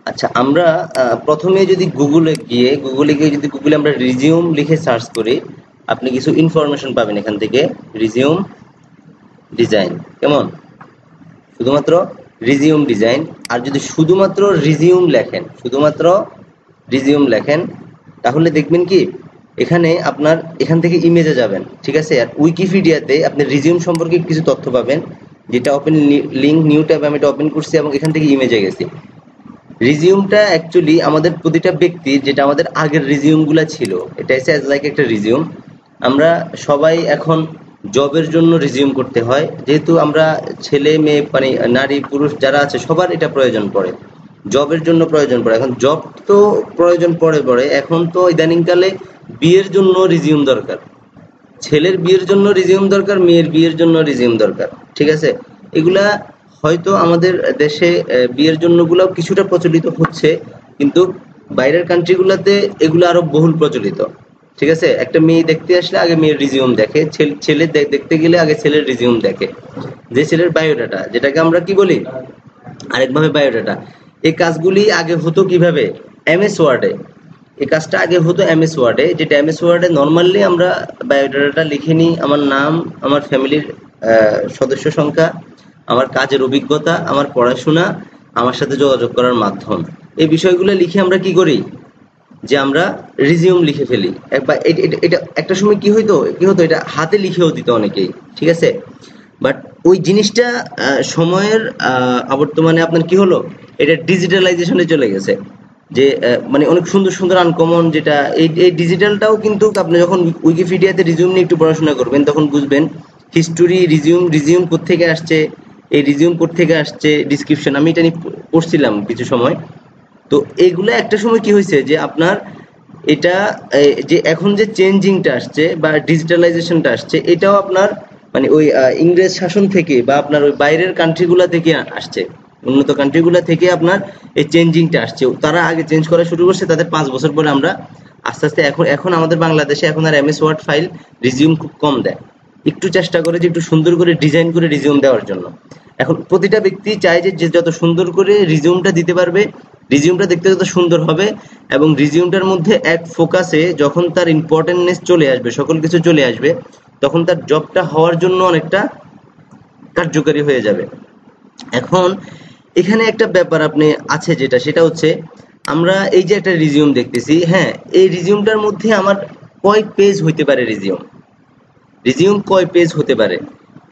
আচ্ছা, আমরা প্রথমে যদি গুগলে গিয়ে যদি গুগলে আমরা রিজিউম লিখে সার্চ করি, আপনি কিছু ইনফরমেশন পাবেন এখান থেকে। রিজিউম ডিজাইন কেমন, শুধুমাত্র রিজিউম ডিজাইন। আর যদি শুধুমাত্র রিজিউম লেখেন, তাহলে দেখবেন কি এখানে আপনার এখান থেকে ইমেজে যাবেন, ঠিক আছে। আর উইকিপিডিয়াতে আপনি রিজিউম সম্পর্কে কিছু তথ্য পাবেন, যেটা ওপেন লিঙ্ক নিউ ট্যাব আমি এটা ওপেন করছি এবং এখান থেকে ইমেজে গেছি। রিজিউমটা অ্যাকচুয়ালি আমাদের প্রতিটা ব্যক্তির, যেটা আমাদের আগের রিজিউমগুলো ছিল, এটা এসে অ্যাজ লাইক একটা রিজিউম। আমরা সবাই এখন জবের জন্য রিজিউম করতে হয়, যেহেতু আমরা ছেলে মেয়ে মানে নারী পুরুষ যারা আছে সবার এটা প্রয়োজন পড়ে, জবের জন্য প্রয়োজন পড়ে। এখন জব তো প্রয়োজন পড়ে, এখন তো ইদানিংকালে বিয়ের জন্য রিজিউম দরকার, ছেলের বিয়ের জন্য রিজিউম দরকার, মেয়ের বিয়ের জন্য রিজিউম দরকার, ঠিক আছে। এগুলা হয়তো আমাদের দেশে বিয়ের জন্য গুলাও কিছুটা প্রচলিত হচ্ছে, কিন্তু বাইরের কান্ট্রিগুলোতে এগুলো আরো বহুল প্রচলিত, ঠিক আছে। একটা মেয়ে দেখতে আসলে আগে মেয়ের রিজিউম দেখে, ছেলে দেখতে গেলে আগে ছেলের রিজিউম দেখে, যে ছেলের বায়োডাটা, যেটাকে আমরা কি বলি আরেকভাবে বায়োডাটা। এই কাজগুলি আগে হতো কিভাবে, এমএস ওয়ার্ডে। এই কাজটা আগে হতো এমএস ওয়ার্ডে, যেটা এমএস ওয়ার্ডে নর্মালি আমরা বায়োডাটাটা লিখে নিই, আমার নাম, আমার ফ্যামিলির সদস্য সংখ্যা, আমার কাজের অভিজ্ঞতা, আমার পড়াশোনা, আমার সাথে যোগাযোগ করার মাধ্যম, এই বিষয়গুলো লিখে আমরা কি করি, যে আমরা রিজিউম লিখে ফেলি। একবার এটা একটা সময় কি হতো এটা হাতে লিখেও দিত অনেকেই, ঠিক আছে। বাট ওই জিনিসটা সময়ের বর্তমানে আপনার কি হলো, এটা ডিজিটালাইজেশনে চলে গেছে। যে মানে অনেক সুন্দর সুন্দর আনকমন, যেটা এই ডিজিটালটাও কিন্তু আপনি যখন উইকিপিডিয়াতে রিজিউম নিয়ে একটু পড়াশোনা করবেন তখন বুঝবেন হিস্টোরি, রিজিউম কোত্থেকে আসছে, এই রিজিউম কোত্থেকে আসছে, ডিসক্রিপশন, আমি এটা নিয়ে পড়ছিলাম কিছু সময়। তো এইগুলা একটা সময় কি হয়েছে যে আপনার এটা যে এখন যে চেঞ্জিংটা আসছে বা ডিজিটালাইজেশনটা আসছে, এটাও আপনার মানে ওই ইংরেজ শাসন থেকে বা আপনার ওই বাইরের কান্ট্রিগুলা থেকে আসছে, উন্নত কান্ট্রিগুলা থেকে আপনার এই চেঞ্জিংটা আসছে। তারা আগে চেঞ্জ করা শুরু করছে, তাদের 5 বছর পরে আমরা আস্তে আস্তে এখন আমাদের বাংলাদেশে এখন আর এমএস ওয়ার্ড ফাইল রিজিউম খুব কম দেয়, একটু চেষ্টা করে যে একটু সুন্দর করে ডিজাইন করে রিজিউম দেওয়ার জন্য। এখন প্রতিটা ব্যক্তি চায় যে যত সুন্দর করে রিজিউমটা দিতে পারবে, রিজিউমটা দেখতে যত সুন্দর হবে, এবং রিজিউমটার মধ্যে এক ফোকাসে যখন তার ইম্পর্টেন্টনেস চলে আসবে, সকল কিছু চলে আসবে, তখন তার জবটা হওয়ার জন্য অনেকটা কার্যকারী হয়ে যাবে। এখন এখানে একটা ব্যাপার আপনি আছে, সেটা হচ্ছে আমরা এই যে একটা রিজিউম দেখতেছি, হ্যাঁ, এই রিজিউমটার মধ্যে আমার কয় পেজ হইতে পারে, রিজিউম কয় পেজ হতে পারে।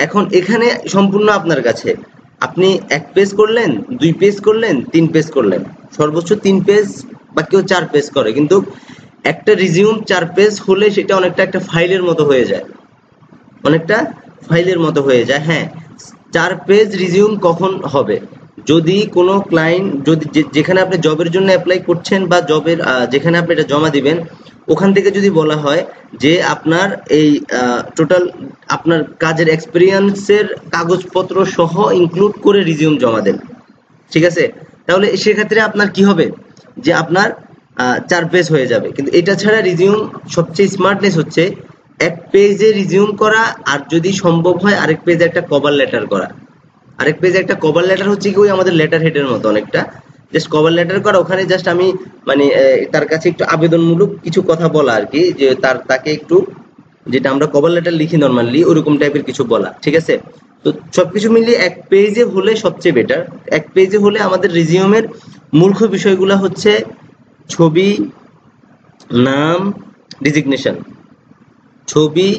এখন এখানে সম্পূর্ণ আপনার কাছে, আপনি 1 পেজ করলেন, 2 পেজ করলেন, 3 পেজ করলেন, সর্বোচ্চ 3 পেজ বা কেউ 4 পেজ করে, কিন্তু একটা রিজিউম 4 পেজ হলে সেটা অনেকটা একটা ফাইলের মতো হয়ে যায়, হ্যাঁ। 4 পেজ রিজিউম কখন হবে, যদি কোনো ক্লায়েন্ট, যদি যেখানে আপনি জবের জন্য অ্যাপ্লাই করছেন বা জবের যেখানে আপনি এটা জমা দিবেন, ওখান থেকে যদি বলা হয় যে আপনার এই টোটাল আপনার কাজের এক্সপিরিয়েন্সের কাগজপত্র সহ ইনক্লুড করে রিজিউম জমা দেন, ঠিক আছে, তাহলে সেক্ষেত্রে আপনার কি হবে, যে আপনার 4 পেজ হয়ে যাবে। কিন্তু এটা ছাড়া রিজিউম সবচেয়ে স্মার্টনেস হচ্ছে 1 পেজে রিজিউম করা, আর যদি সম্ভব হয় আরেক পেজে একটা কভার লেটার করা। আরেক পেজে একটা কভার লেটার হচ্ছে কি ওই আমাদের লেটার হেডের মতো অনেকটা, জাস্ট কভার লেটার করা, ওখানে জাস্ট আমি মানে তার কাছে একটু আবেদনমূলক কিছু কথা বলা আর কি, যে তাকে একটু, যেটা আমরা কভার লেটার লিখি নরমালি ওরকম টাইপের কিছু বলা, ঠিক আছে। তো সবকিছু মিলিয়ে 1 পেজে হলে সবচেয়ে বেটার। 1 পেজে হলে আমাদের রিজিউমের মূখ্য বিষয়গুলো হচ্ছে ছবি, নাম, ডিজিগনেশন, ছবি,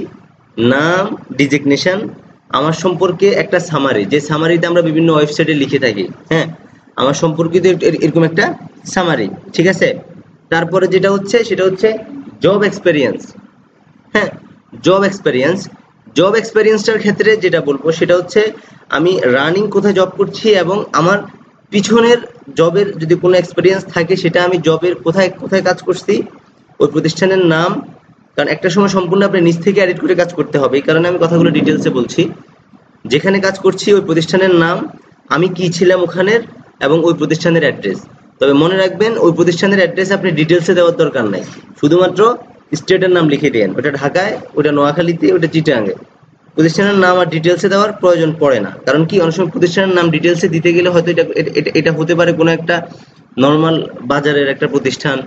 নাম, ডিজিগনেশন, আমার সম্পর্কে একটা সামারি, যে সামারিটা আমরা বিভিন্ন ওয়েবসাইটে লিখে থাকি, হ্যাঁ, আমার সম্পর্কিত এরকম একটা সামারি, ঠিক আছে। তারপরে যেটা হচ্ছে সেটা হচ্ছে জব এক্সপেরিয়েন্স, হ্যাঁ, জব এক্সপেরিয়েন্সটার ক্ষেত্রে যেটা বলবো সেটা হচ্ছে আমি রানিং কোথায় জব করছি এবং আমার পিছনের জবের যদি কোনো এক্সপেরিয়েন্স থাকে, সেটা আমি জবের কোথায় কোথায় কাজ করছি, ওই প্রতিষ্ঠানের নাম, কারণ একটা সময় সম্পূর্ণ আপনি নিজ থেকে এডিট করে কাজ করতে হবে, এই কারণে আমি কথাগুলো ডিটেলসে বলছি। যেখানে কাজ করছি ওই প্রতিষ্ঠানের নাম, আমি কি ছিলাম ওখানের, এবং ওই প্রতিষ্ঠানের অ্যাড্রেস। তবে মনে রাখবেন ওই প্রতিষ্ঠানের অ্যাড্রেস আপনি ডিটেলসে দেওয়ার দরকার নাই, শুধুমাত্র স্টেটের নাম লিখে দেন, ওটা ঢাকায়, ওটা নোয়াখালীতে, ওটা চিটাগাঙে। প্রতিষ্ঠানের নাম আর ডিটেলসে দেওয়ার প্রয়োজন পড়ে না, কারণ কি অনেক সময় প্রতিষ্ঠানের নাম ডিটেলসে দিতে গেলে হয়তো এটা হতে পারে কোনো একটা নরমাল বাজারের একটা প্রতিষ্ঠান,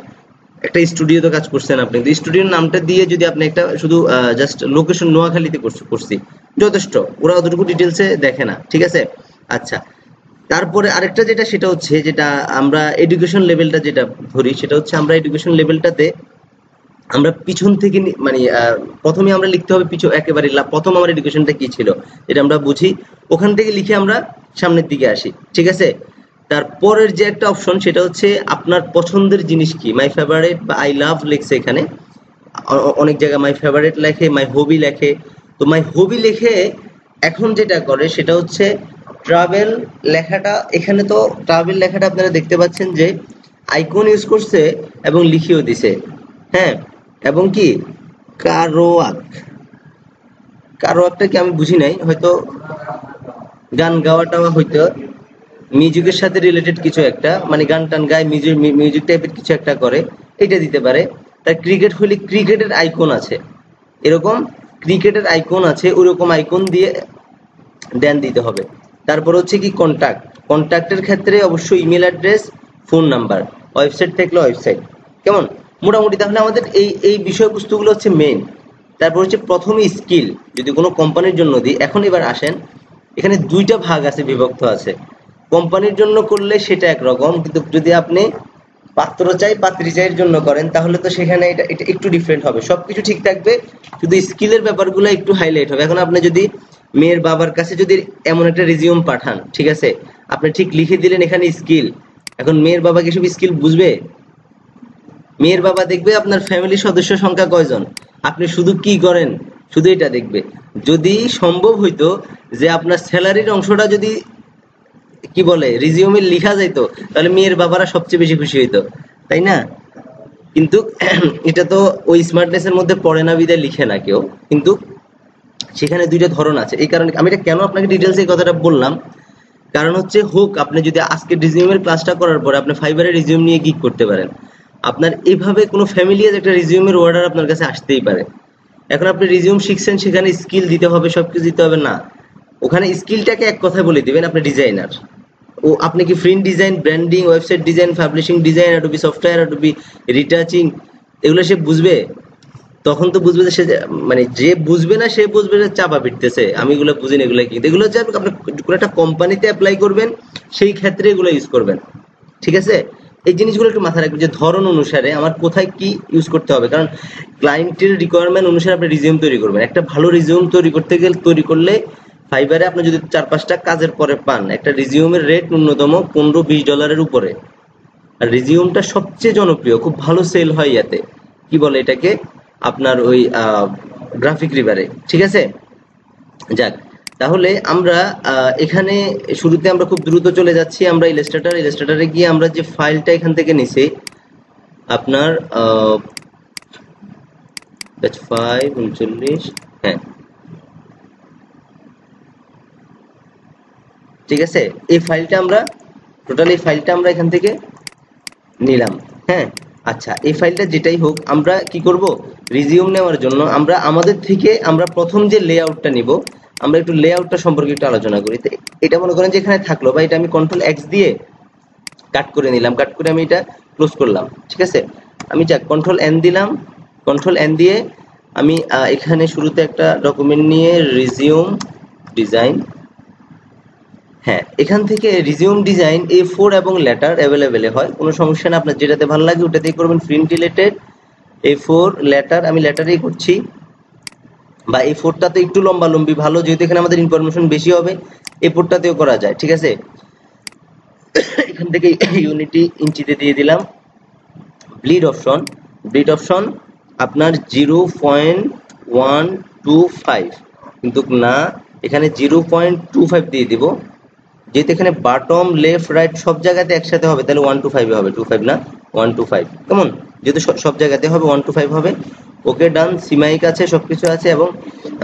একটা স্টুডিওতে কাজ করছেন আপনি, তো স্টুডিওর নামটা দিয়ে যদি আপনি একটা শুধু জাস্ট লোকেশন নোয়াখালীতে করছি যথেষ্ট, ওরা অতটুকু ডিটেলসে দেখে না, ঠিক আছে। আচ্ছা, তারপরে আরেকটা যেটা, সেটা হচ্ছে যেটা আমরা এডুকেশন লেভেলটা যেটা ধরি, সেটা হচ্ছে আমরা এডুকেশন লেভেলটাতে আমরা পিছন থেকে মানে প্রথমে আমরা লিখতে হবে একেবারে প্রথম আমার এডুকেশনটা কি ছিল এটা আমরা বুঝি, ওখান থেকে লিখে আমরা সামনের দিকে আসি, ঠিক আছে। তারপরের যে একটা অপশন সেটা হচ্ছে আপনার পছন্দের জিনিস কি, মাই ফেভারিট বা আই লাভ লেখছে এখানে, অনেক জায়গায় মাই ফেভারিট লেখে, মাই হবি লেখে। তো মাই হবি লিখে এখন যেটা করে সেটা হচ্ছে ট্রাভেল লেখাটা, এখানে তো ট্রাভেল লেখাটা আপনারা দেখতে পাচ্ছেন যে আইকন ইউজ করছে এবং লিখিয়েও দিছে, হ্যাঁ। এবং কি কারোয়াক, কারোয়াকটা কি আমি বুঝি নাই, হয়তো গান গাওয়াটাও হয়তো মিউজিকের সাথে রিলেটেড কিছু একটা, মানে গান টান গায়, মিউজিক টাইপের কিছু একটা করে, এটা দিতে পারে। তার ক্রিকেট হলে ক্রিকেটের আইকন আছে, এরকম ক্রিকেটের আইকন আছে, ওইরকম আইকন দিয়ে দেন দিতে হবে। তারপর হচ্ছে কি কন্টাক্ট, কন্টাক্টের ক্ষেত্রে অবশ্যই email address, phone number, website থাকলে ওয়েবসাইট, কেমন মোটামুটি। তাহলে আমাদের এই বিষয়বস্তুগুলো হচ্ছে মেইন। তারপর হচ্ছে প্রথমে স্কিল, যদি কোনো কোম্পানির জন্য দিই, এখন এবার আসেন, এখানে দুইটা ভাগ আছে, বিভক্ত আছে। কোম্পানির জন্য করলে সেটা একরকম, কিন্তু যদি আপনি পাত্র চাই পাত্রী চাইয়ের জন্য করেন তাহলে তো সেখানে এটা এটা একটু ডিফারেন্ট হবে, সবকিছু ঠিক থাকবে, শুধু স্কিলের ব্যাপারগুলো একটু হাইলাইট হবে। এখন আপনি যদি মেয়ের বাবার কাছে যদি এমন একটা রিজিউম পাঠান, ঠিক আছে, আপনি ঠিক লিখে দিলেন এখানে স্কিল, এখন মেয়ের বাবা কি সব স্কিল বুঝবে? মেয়ের বাবা দেখবে আপনার ফ্যামিলির সদস্য সংখ্যা কয়জন, আপনি শুধু কি করেন, শুধু এটা দেখবে। যদি সম্ভব হইতো যে আপনার স্যালারির অংশটা যদি কি বলে রিজিউমে লিখা যাইতো, তাহলে মেয়ের বাবারা সবচেয়ে বেশি খুশি হইতো, তাই না? কিন্তু এটা তো ওই স্মার্টনেসের মধ্যে পড়ে না, বিদায় লিখে না কেউ। কিন্তু সেখানে দুইটা ধরন আছে, এই কারণে আমি এটা কেন আপনাকে ডিটেলস এই কথাটা বললাম, কারণ হচ্ছে হোক আপনি যদি আজকে রিজিউমের ক্লাসটা করার পরে আপনি ফাইবারে রিজিউম নিয়ে গিগ করতে পারেন, আপনার এইভাবে কোনো ফ্যামিলিয়ার একটা রিজিউমের অর্ডার আপনার কাছে আসতেই পারে। এখন আপনি রিজিউম শিখছেন, সেখানে স্কিল দিতে হবে, সবকিছু দিতে হবে না, ওখানে স্কিলটাকে এক কথায় বলে দিবেন আপনি ডিজাইনার। ও আপনি কি print design, branding, website design, publishing design, Adobe software, Adobe retouching, এগুলো সে বুঝবে? তখন তো বুঝবে যে সে মানে যে বুঝবে না সে বুঝবে যে চাপা পিটতেছে, আমি এগুলো বুঝি না, এগুলো কি, এগুলো হচ্ছে আপনি কোনো একটা কোম্পানিতে অ্যাপ্লাই করবেন, সেই ক্ষেত্রে এগুলো ইউজ করবেন, ঠিক আছে। এই জিনিসগুলো একটু মাথায় রাখবেন যে ধরন অনুসারে আমার কোথায় কি ইউজ করতে হবে, কারণ ক্লায়েন্টের রিকোয়ারমেন্ট অনুসারে আপনি রিজিউম তৈরি করবেন। একটা ভালো রিজিউম তৈরি করলে ফাইবারে আপনি যদি 4-5টা কাজের পরে পান, একটা রিজিউমের রেট ন্যূনতম $15-20 উপরে। আর রিজিউমটা সবচেয়ে জনপ্রিয়, খুব ভালো সেল হয় ইয়াতে, কি বলে এটাকে আপনার ওই গ্রাফিক রিভারে, ঠিক আছে। যাক, তাহলে আমরা এখানে শুরুতে আমরা খুব দ্রুত চলে যাচ্ছি, আমরা ইলাস্ট্রেটরে গিয়ে আমরা যে ফাইলটা এখান থেকে নিছি আপনার ব্যাচ 5 39, হ্যাঁ ঠিক আছে, এই ফাইলটা আমরা টোটাল এই ফাইলটা আমরা এখান থেকে নিলাম, হ্যাঁ। আচ্ছা, এই ফাইলটা যেটাই হোক, আমরা কি করব, রিজিউম নেওয়ার জন্য আমরা আমাদের থেকে আমরা প্রথম যে লেআউটটা নিব, আমরা একটু লেআউটটা সম্পর্কে একটু আলোচনা করি। তো এটা মনে করেন যে এখানে থাকলো, বা এটা আমি Ctrl+X দিয়ে কাট করে নিলাম, কাট করে আমি এটা ক্লোজ করলাম, ঠিক আছে। আমি যাক Ctrl+N দিলাম, Ctrl+N দিয়ে আমি এখানে শুরুতে একটা ডকুমেন্ট নিয়ে রিজিউম ডিজাইন, হ্যাঁ, এখান থেকে রিজিউম ডিজাইন A4 এবং লেটার অ্যাভেলেবেল হয়, কোনো সমস্যা না, আপনার যেটাতে ভালো লাগে ওটাতেই করবেন। প্রিন্ট রিলেটেড A4 লেটার, আমি লেটারেই করছি, বা A4টা তো একটু লম্বা লম্বি ভালো, যেহেতু এখানে আমাদের ইনফরমেশন বেশি হবে, A4টাতেও করা যায়, ঠিক আছে। এখান থেকে ইউনিটি ইঞ্চিতে দিয়ে দিলাম। ব্লিড অপশন আপনার 0.125, কিন্তু না, এখানে 0.25 দিয়ে দিব, যেহেতু এখানে বাটম লেফট রাইট সব জায়গাতে একসাথে হবে, তাহলে 125 হবে, 25 না 125, কেমন, যেহেতু সব জায়গাতে হবে 125 হবে। ওকে ডান, সিমাইক আছে, সবকিছু আছে, এবং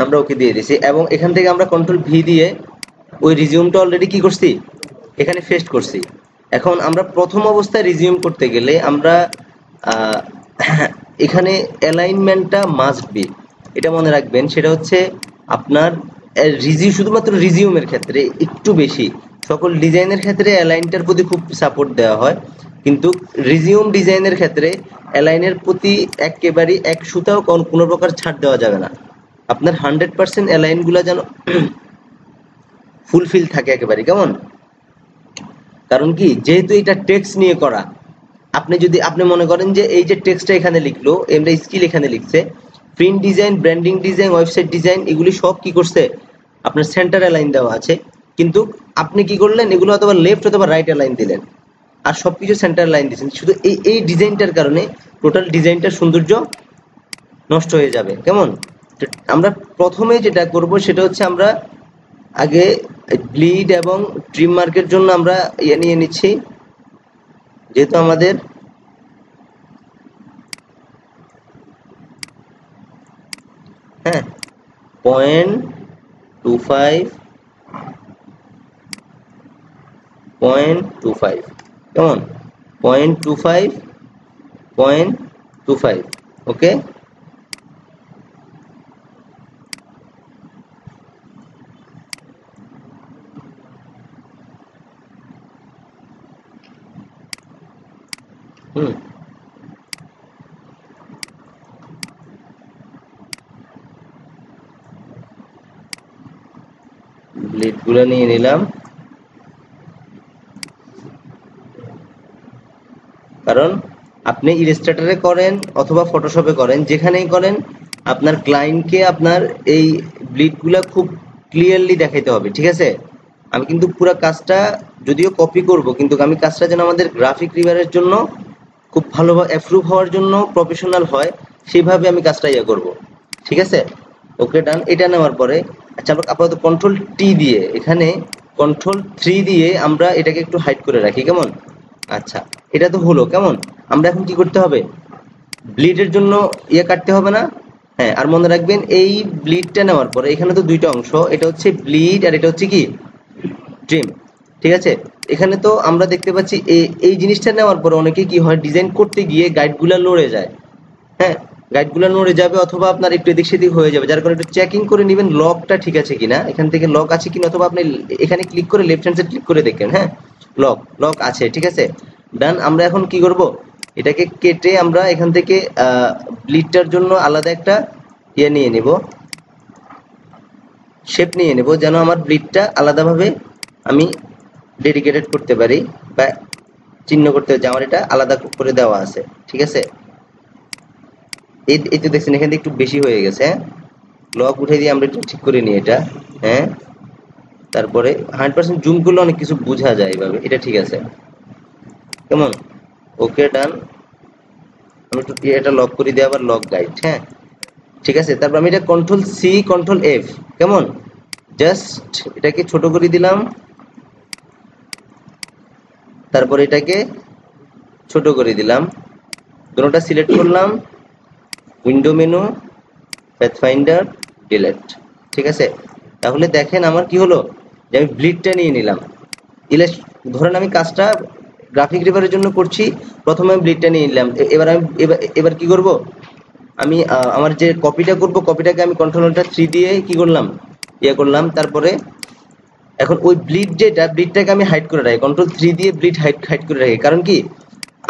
আমরা ওকে দিয়ে দিছি, এবং এখান থেকে আমরা Ctrl+V দিয়ে ওই রিজিউমটা অলরেডি কি করছি, এখানে পেস্ট করছি। এখন আমরা প্রথম অবস্থায় রিজিউম করতে গেলে আমরা এখানে অ্যালাইনমেন্টটা মাস্ট বি, এটা মনে রাখবেন, সেটা হচ্ছে আপনার শুধুমাত্র রিজিউমের ক্ষেত্রে একটু বেশি, সকল ডিজাইনের ক্ষেত্রে অ্যালাইনটার প্রতি খুব সাপোর্ট দেওয়া হয়, কিন্তু রিজিউম ডিজাইনের ক্ষেত্রে অ্যালাইনের প্রতি একেবারে এক সুতাও কোনো প্রকার ছাড় দেওয়া যাবে না। আপনার 100% অ্যালাইনগুলো যেন ফুলফিল থাকে একেবারে, কেমন? কারণ কি, যেহেতু এটা টেক্সট নিয়ে করা, আপনি মনে করেন যে এই যে টেক্সটটা এখানে লিখলো, এমরা স্কিল এখানে লিখছে, print design, branding design, website design, এগুলি সব কি করছে, আপনার সেন্টার অ্যালাইন দেওয়া আছে, কিন্তু আপনি কি করলেন, এগুলো অথবা লেফট অথবা রাইট অ্যালাইন দিলেন, আর সবকিছু সেন্টার লাইন দিয়েছেন। শুধু এই ডিজাইনটার কারণে টোটাল ডিজাইনটার সৌন্দর্য নষ্ট হয়ে যাবে, কেমন? তো আমরা প্রথমে যেটা করব সেটা হচ্ছে আমরা আগে ব্লিড এবং ট্রিম মার্কের জন্য আমরা নিয়ে নিচ্ছি, যেহেতু আমাদের হ্যাঁ 0.25 কেমন, 0.25 ওকে। ব্লেড গুলো নিয়ে নিলাম, কারণ আপনি ইলাস্ট্রেটরে করেন অথবা ফটোশপে করেন, যেখানেই করেন আপনার ক্লায়েন্টকে আপনার এই ব্লিড গুলা খুব ক্লিয়ারলি দেখাইতে হবে, ঠিক আছে? আমি কিন্তু পুরো কাজটা যদিও কপি করব, কিন্তু আমি কাজটা যেন আমাদের গ্রাফিক রিভারের জন্য খুব ভালোভাবে অ্যাপ্রুভ হওয়ার জন্য প্রফেশনাল হয়, সেইভাবে আমি কাজটা করব, ঠিক আছে? ওকে, ডান। এটা নেওয়ার পরে আচ্ছা, আমরা আপাতত কন্ট্রোল টি দিয়ে, এখানে কন্ট্রোল 3 দিয়ে আমরা এটাকে একটু হাইড করে রাখি, কেমন? আচ্ছা, এটা তো হলো, কেমন? আমরা এখন কি করতে হবে, ব্লিডের জন্য কাটতে হবে না? হ্যাঁ, আর মনে রাখবেন এই ব্লিডটা নেওয়ার পরে এখানে তো দুইটা অংশ, এটা হচ্ছে ব্লিড আর এটা হচ্ছে কি ট্রিম, ঠিক আছে? এখানে তো আমরা দেখতে পাচ্ছি এই জিনিসটা নেওয়ার পরে অনেকে কি হয়, ডিজাইন করতে গিয়ে গাইডগুলো নড়ে যায়, হ্যাঁ, গাইডগুলো নড়ে যাবে অথবা আপনার একটু এদিক সেদিক হয়ে যাবে, যার কারণে একটু চেকিং করে নেবেন লকটা ঠিক আছে কিনা, এখান থেকে লক আছে কিনা, অথবা আপনি এখানে ক্লিক করে লেফট হ্যান্ড সাইড ক্লিক করে দেখেন, হ্যাঁ লক আছে, ঠিক আছে, ডান। আমরা এখন কি করব, এটাকে কেটে আমরা এখান থেকে ব্লিডটার জন্য আলাদা একটা নিয়ে নেব, শেপ নিয়ে নেব, যেন আমার ব্লিডটা আলাদাভাবে আমি ডেডিকেটেড করতে পারি বা চিহ্ন করতে পারি যে আমার এটা আলাদা করে দেওয়া আছে, ঠিক আছে? এই তো দেখছেন এখানে একটু বেশি হয়ে গেছে, হ্যাঁ, লক উঠে দিয়ে আমরা একটু ঠিক করে নিই এটা, হ্যাঁ, তারপরে 100% জুম করলে অনেক কিছু বোঝা যায় এইভাবে, এটা ঠিক আছে, কেমন? ওকে, ডান। আমি একটু এটা লক করে দিই, আবার লক গাইড, হ্যাঁ, ঠিক আছে। তারপর আমি এটা কন্ট্রোল সি কন্ট্রোল এফ, কেমন, জাস্ট এটাকে ছোট করে দিলাম, তারপর এটাকে ছোট করে দিলাম, দুটোটা সিলেক্ট করলাম, উইন্ডো মেনু, পাথফাইন্ডার, ডিলিট, ঠিক আছে? তাহলে দেখেন আমার কি হলো, যে আমি ব্লিডটা নিয়ে নিলাম, ধরেন আমি কাজটা গ্রাফিক রিভারের জন্য করছি, প্রথমে আমি ব্লিডটা নিয়ে নিলাম, এবার কি করব, আমি আমার যে কপিটা করব, কপিটাকে আমি কন্ট্রোলটা 3 দিয়ে কি করলাম, করলাম, তারপরে এখন ওই ব্লিডটাকে আমি হাইড করে রাখি, কন্ট্রোল 3 দিয়ে ব্লিড হাইড করে রাখি, কারণ কি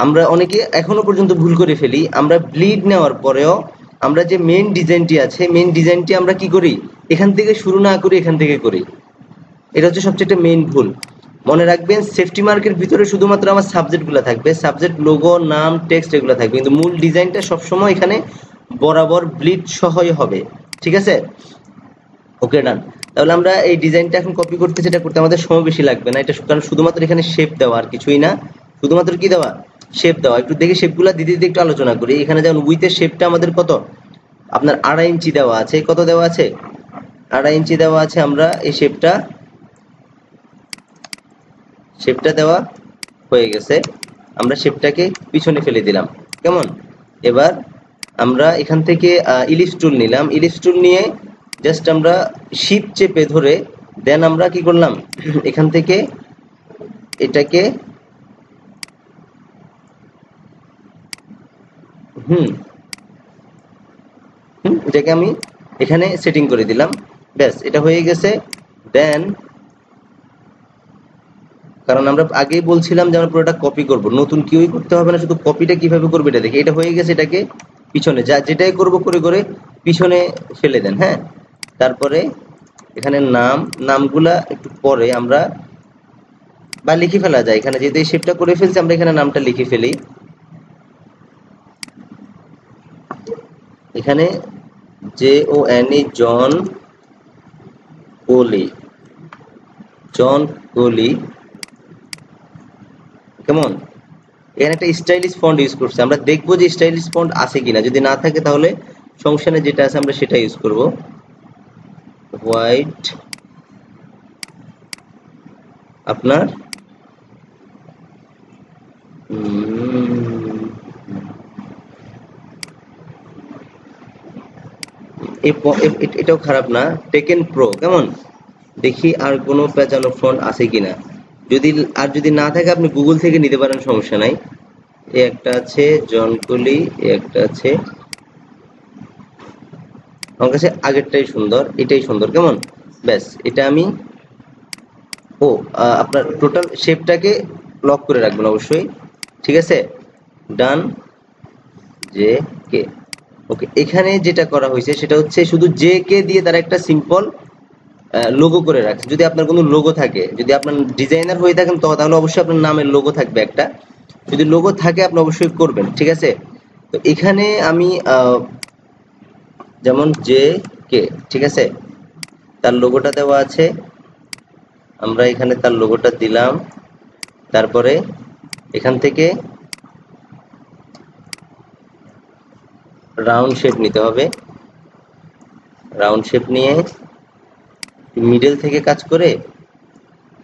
আমরা অনেকে এখনো পর্যন্ত ভুল করে ফেলি, আমরা ব্লিড নেওয়ার পরেও আমরা যে মেইন ডিজাইনটি আছে, মেইন ডিজাইনটি আমরা কি করি, এখান থেকে শুরু না করি, এখান থেকে করি, এটা হচ্ছে সবচেয়ে মেইন ভুল। মনে রাখবেন সেফটি মার্কের ভিতরে শুধুমাত্র আমার সাবজেক্টগুলো থাকবে, সাবজেক্ট, লোগো, নাম, টেক্সট এগুলো থাকবে, কিন্তু মূল ডিজাইনটা সবসময় এখানে বরাবর ব্লিড সহই হবে, ঠিক আছে? ওকে, ডান। তাহলে আমরা এই ডিজাইনটা এখন কপি করতেছি, এটা করতে আমাদের সময় বেশি লাগবে না, এটা কারণ শুধুমাত্র এখানে শেপ দেওয়া, আর কিছুই না, শুধুমাত্র কি দেওয়া, শেপ দেওয়া। একটু দেখি শেপগুলো দিতে দিতে একটু আলোচনা করি। এখানে যেমন উইথের শেপটা আমাদের কত, আপনার 2.5 ইঞ্চি দেওয়া আছে, কত দেওয়া আছে, 2.5 ইঞ্চি দেওয়া আছে, আমরা এই শেপটা দেওয়া হয়ে গেছে, আমরা শেপটাকে পিছনে ফেলে দিলাম, কেমন? এবার আমরা এখান থেকে ইলিপস টুল নিলাম, ইলিপস টুল নিয়ে জাস্ট আমরা শিফট চেপে ধরে দেন আমরা কি করলাম, এখান থেকে এটাকে এটাকে আমি এখানে সেটিং করে দিলাম, ব্যাস এটা হয়ে গেছে। দেন কারণ আমরা আগেই বলছিলাম যে আমরা পুরোটা কপি করব, নতুন কেউই করতে হবে না, শুধু কপিটা কিভাবে করবে এটা দেখি। এটা হয়ে গেছে, এটাকে পিছনে যেটাই করব করে করে পিছনে ফেলে দেন। হ্যাঁ, তারপরে এখানে নামগুলা একটু পরে আমরা বা লিখে ফেলা যায়। এখানে যেহেতু এই শেপটা করে ফেলছি, আমরা এখানে নামটা লিখে ফেলি। এখানে JONE, জন কোহলি, জন কোহলি। কেমন? এখানে একটা স্টাইলিশ ফন্ট ইউজ করছি, আমরা দেখবো যে স্টাইলিশ ফন্ট আছে কিনা। যদি না থাকে তাহলে সমস্যা নেই, যেটা আছে আমরা সেটা ইউজ করব। হোয়াইট আপনার এটাও খারাপ না, টেকেন প্রো। কেমন? দেখি আর কোনো পেঁচানো ফন্ট আছে কিনা। যদি না থাকে আপনি গুগল থেকে নিতে পারেন, সমস্যা নাই। একটা আছে জন কোহলি, একটা আছে। আমার কাছে আগেরটাই সুন্দর, এটাই সুন্দর। কেমন? ব্যাস, এটা আমি আপনার টোটাল শেপটাকে লক করে রাখবেন অবশ্যই। ঠিক আছে, ডান। জে কে, ওকে। এখানে যেটা করা হয়েছে সেটা হচ্ছে শুধু জে কে দিয়ে তারা একটা সিম্পল লোগো করে রাখছে। যদি আপনার কোনো লোগো থাকে, যদি আপনার ডিজাইনার হয়ে থাকেন তাহলে অবশ্যই আপনার নামের লোগো থাকবে একটা। যদি লোগো থাকে আপনি অবশ্যই করবেন। ঠিক আছে, তো এখানে আমি যেমন জে কে, ঠিক আছে, তার লোগোটা দেওয়া আছে, আমরা এখানে তার লোগোটা দিলাম। তারপরে এখান থেকে রাউন্ড শেপ নিতে হবে। রাউন্ড শেপ নিয়ে মিডল থেকে কাজ করে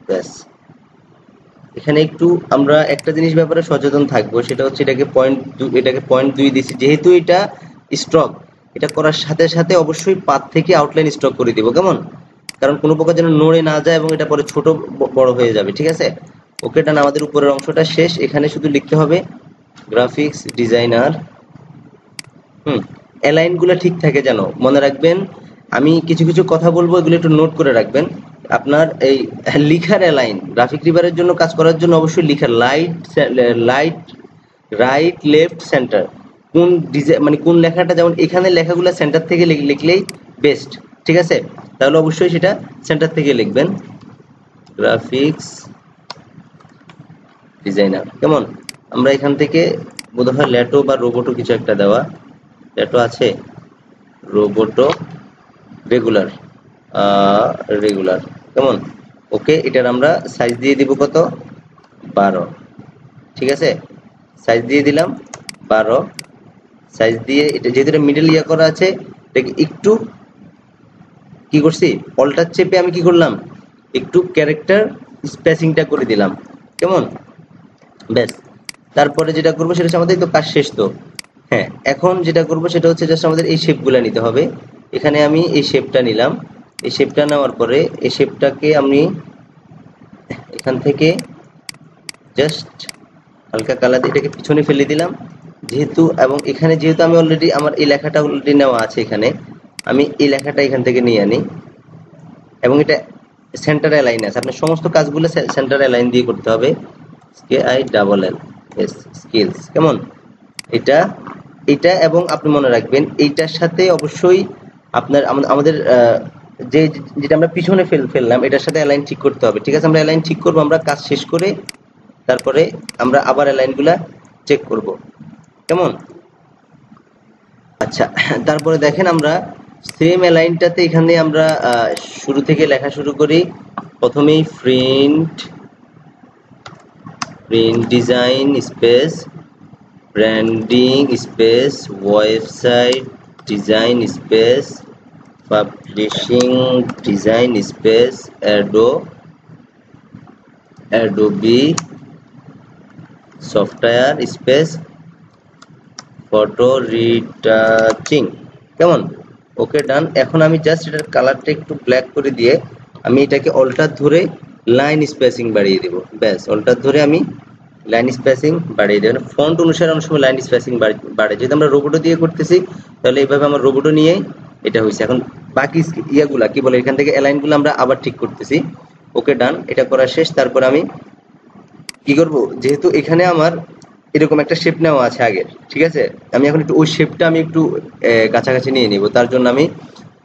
ব্যাস। এখানে একটু আমরা একটা জিনিস ব্যাপারে সচেতন থাকবো, সেটা হচ্ছে এটাকে পয়েন্ট 2 দিছি, যেহেতু এটা স্ট্রক। এটা করার সাথে সাথে অবশ্যই পাত থেকে আউটলাইন স্ট্রক করে দিব। কেমন? কারণ কোনো প্রকার যেন নড়ে না যায় এবং এটা পরে ছোট বড় হয়ে যাবে। ঠিক আছে, ওকে ডান। আমাদের উপরের অংশটা শেষ। এখানে শুধু লিখতে হবে গ্রাফিক্স ডিজাইনার। অ্যালাইন গুলো ঠিক থাকে যেন, মনে রাখবেন। আমি কিছু কিছু কথা বলবো, এগুলো একটু নোট করে রাখবেন। আপনার এই লিখার অ্যালাইন, গ্রাফিক রিভারের জন্য কাজ করার জন্য অবশ্যই লিখার লাইট রাইট লেফট সেন্টার, কোন ডিজাইন মানে কোন লেখাটা, যেমন এখানে লেখাগুলো সেন্টার থেকে লিখলেই বেস্ট। ঠিক আছে, তাহলে অবশ্যই সেটা সেন্টার থেকে লিখবেন। Graphics designer. কেমন? আমরা এখান থেকে বোধহয় ল্যাটো বা রোবোটো কিছু একটা দেওয়া, ল্যাটো আছে, রোবোটো, রেগুলার রেগুলার। কেমন? ওকে, এটার আমরা সাইজ দিয়ে দিব কত? 12। ঠিক আছে, সাইজ দিয়ে দিলাম 12। সাইজ দিয়ে এটা যেহেতু এটা মিডল ইয়া করা আছে, এটাকে একটু কি করছি, অল্টার চেপে আমি কি করলাম, একটু ক্যারেক্টার স্পেসিংটা করে দিলাম। কেমন? ব্যাস, তারপরে যেটা করবো সেটা হচ্ছে আমাদের তো কাজ শেষ তো। হ্যাঁ, এখন যেটা করবো সেটা হচ্ছে জাস্ট আমাদের এই শেপগুলা নিতে হবে। এখানে আমি এই শেপটা নিলাম। এই শেপটা নেওয়ার পরে এই শেপটাকে আমি এখান থেকে জাস্ট হালকা কালার দিয়ে এটাকে পিছনে ফেলে দিলাম। যেহেতু এবং এখানে যেহেতু আমি অলরেডি আমার এই লেখাটা অলরেডি নেওয়া আছে, এখানে আমি এই লেখাটা এখান থেকে নিয়ে আনি এবং এটা সেন্টার অ্যালাইন আছে। আপনার সমস্ত কাজগুলো সেন্টার অ্যালাইন দিয়ে করতে হবে। SKILL, skills. কেমন? এটা এটা এবং আপনি মনে রাখবেন এইটার সাথে অবশ্যই আপনার আমাদের যে যেটা আমরা পিছনে ফেললাম এটার সাথে অ্যালাইন ঠিক করতে হবে। ঠিক আছে, আমরা অ্যালাইন ঠিক করবো আমরা কাজ শেষ করে, তারপরে আমরা আবার অ্যালাইনগুলা চেক করব। কেমন? আচ্ছা, তারপরে দেখেন আমরা সেম অ্যালাইনটাতে এখানে আমরা শুরু থেকে লেখা শুরু করি। প্রথমেই print design space branding space website design space publishing design space Adobe software space photo retouching. কেমন? ওকে ডান। এখন আমি জাস্ট এটার কালারটা একটু ব্ল্যাক করে দিয়ে আমি এটাকে অল্টার ধরে লাইন স্পেসিং বাড়িয়ে দেব। ব্যাস, অল্টার ধরে আমি লাইন স্পেসিং বাড়িয়ে দেবেন। ফন্ট অনুসারে অনেক সময় লাইন স্পেসিং বাড়ে, যেহেতু আমরা রোবোটো দিয়ে করতেছি তাহলে এইভাবে আমার রোবোটো নিয়ে এটা হয়েছে। এখন বাকি ইয়াগুলা কি বলে, এখান থেকে অ্যালাইনগুলো আমরা আবার ঠিক করতেছি। ওকে ডান, এটা করা শেষ। তারপর আমি কি করব, যেহেতু এখানে আমার এরকম একটা শেপ নেওয়া আছে আগের, ঠিক আছে, আমি এখন একটু ওই শেপটা আমি একটু কাছাকাছি নিয়ে নিব। তার জন্য আমি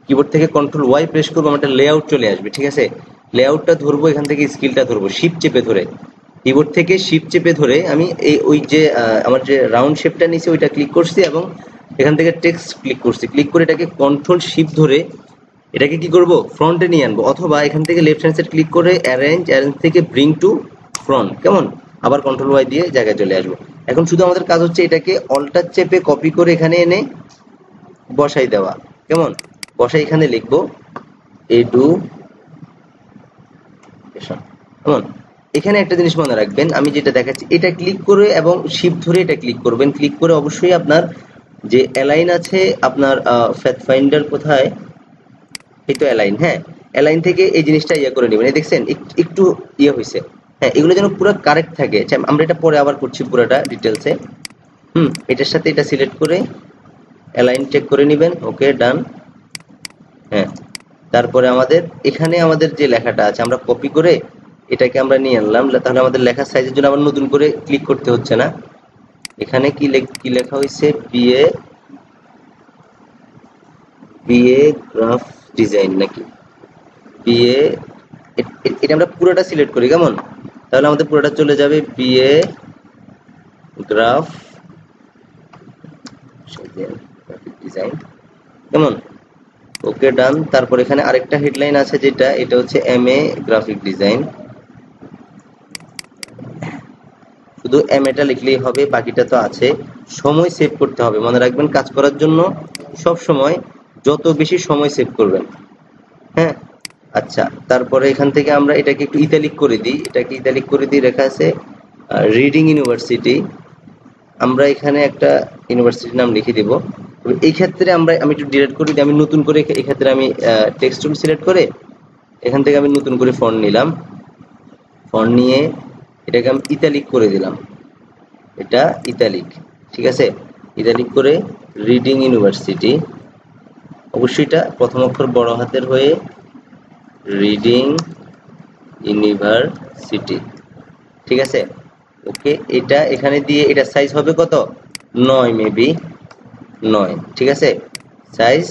কিবোর্ড থেকে কন্ট্রোল ওয়াই প্রেস করবো, আমার একটা লেআউট চলে আসবে, ঠিক আছে। লেআউটটা ধরবো, এখান থেকে স্কিলটা ধরবো শিফট চেপে ধরে, কিবোর্ড থেকে শিফট চেপে ধরে আমি এই ওই যে আমার যে রাউন্ড শেপটা নিয়েছি ওইটা ক্লিক করছি এবং এখান থেকে টেক্সট ক্লিক করছি, ক্লিক করে এটাকে কন্ট্রোল শিফট ধরে এটাকে কি করব, ফ্রন্টে নিয়ে আনবো, অথবা এখান থেকে লেফট হ্যান্ড সাইড ক্লিক করে অ্যারেঞ্জ থেকে ব্রিং টু ফ্রন্ট, কেমন, আবার কন্ট্রোল ওয়াই দিয়ে জায়গায় চলে আসবো। এখন শুধু আমাদের কাজ হচ্ছে এটাকে অল্টার চেপে কপি করে এখানে এনে বসাই দেওয়া, কেমন, বসাই এখানে লিখবো এডুকেশন, কেমন। এখানে একটা জিনিস মনে রাখবেন, আমি যেটা দেখাচ্ছি এটা ক্লিক করে এবং শিফট ধরে এটা ক্লিক করবেন, ক্লিক করে অবশ্যই আপনার যে অ্যালাইন আছে আপনার ফ্যাথ ফাইন্ডার কোথায়, এই তো অ্যালাইন, হ্যাঁ, অ্যালাইন থেকে এই জিনিসটা ইয়ে করে নেবেন, এই দেখছেন একটু ইয়ে হয়েছে, হ্যাঁ, এগুলো যেন পুরো কারেক্ট থাকে। আমরা এটা পরে আবার করছি পুরোটা ডিটেলসে। এটার সাথে এটা সিলেক্ট করে অ্যালাইন চেক করে নেবেন, ওকে ডান। হ্যাঁ, তারপরে আমাদের এখানে আমাদের যে লেখাটা আছে আমরা কপি করে এটাকে আমরা নিয়ে আনলাম, তাহলে আমাদের লেখার সাইজের জন্য আবার নতুন করে ক্লিক করতে হচ্ছে না। এখানে কি লেখা হয়েছে, বিএ গ্রাফ ডিজাইন নাকি বিএ, এটা আমরা পুরোটা সিলেক্ট করি, কেমন, তাহলে আমাদের পুরোটা চলে যাবে বিএ গ্রাফিক ডিজাইন, কেমন, ওকে ডান। তারপর এখানে আরেকটা হেডলাইন আছে যেটা, এটা হচ্ছে এমএ গ্রাফিক ডিজাইন, শুধু এমএটা লিখলেই হবে, বাকিটা তো আছে। সময় সেভ করতে হবে, মনে রাখবেন কাজ করার জন্য সব সময় যত বেশি সময় সেভ করবেন, হ্যাঁ। আচ্ছা, তারপরে এখান থেকে আমরা এটাকে একটু ইতালিক করে দিই, লেখা আছে রিডিং ইউনিভার্সিটি, আমরা এখানে একটা ইউনিভার্সিটির নাম লিখে দিব। এই ক্ষেত্রে আমি একটু ডিলিট করে দিই, আমি নতুন করে এই ক্ষেত্রে আমি টেক্সট টুল সিলেক্ট করে এখান থেকে আমি নতুন করে ফন্ট নিলাম, ফন্ট নিয়ে এটাকে আমি ইতালিক করে দিলাম, এটা ইতালিক, ঠিক আছে, ইতালিক করে রিডিং ইউনিভার্সিটি, অবশ্যই এটা প্রথম অক্ষর বড় হাতের হয়ে রিডিং ইউনিভার্সিটি, ঠিক আছে, ওকে। এটা এখানে দিয়ে এটা সাইজ হবে কত, 9 মেবি 9, ঠিক আছে, সাইজ